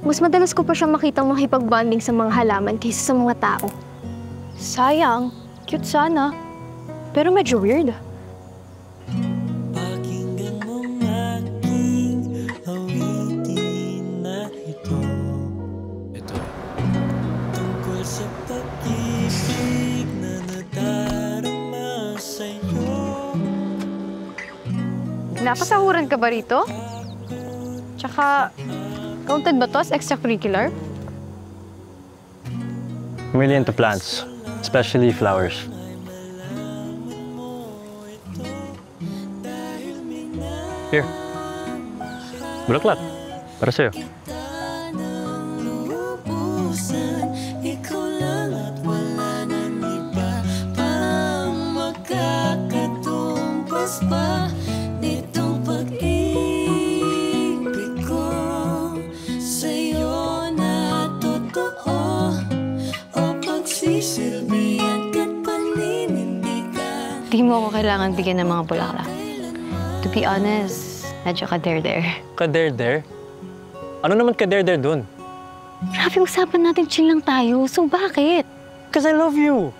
Mas madalas ko pa siya makitang makipag-bonding sa mga halaman kaysa sa mga tao. Sayang. Cute sana. Pero medyo weird. Pakinggan mong aking awitin na ito. Tungkol sa pag-ibig na nadarama sa'yo. Napasahuran ka ba rito? Tsaka, counted ba to as extracurricular? I'm really into plants, especially flowers. Here. Bulaklak. Para sa'yo. Ikaw lang at wala nang iba pang makakatumbas pa nitong pag-ibig ko sa'yo na totoo o pagsisilbihan ka't paninindigan. Di mo ako kailangan bigyan ng mga bulaklak. To be honest, medyo ka-dare-dare. Kader-der? Ano naman kader-der dun? Grabe, usapan natin chill lang tayo. So bakit? Because I love you.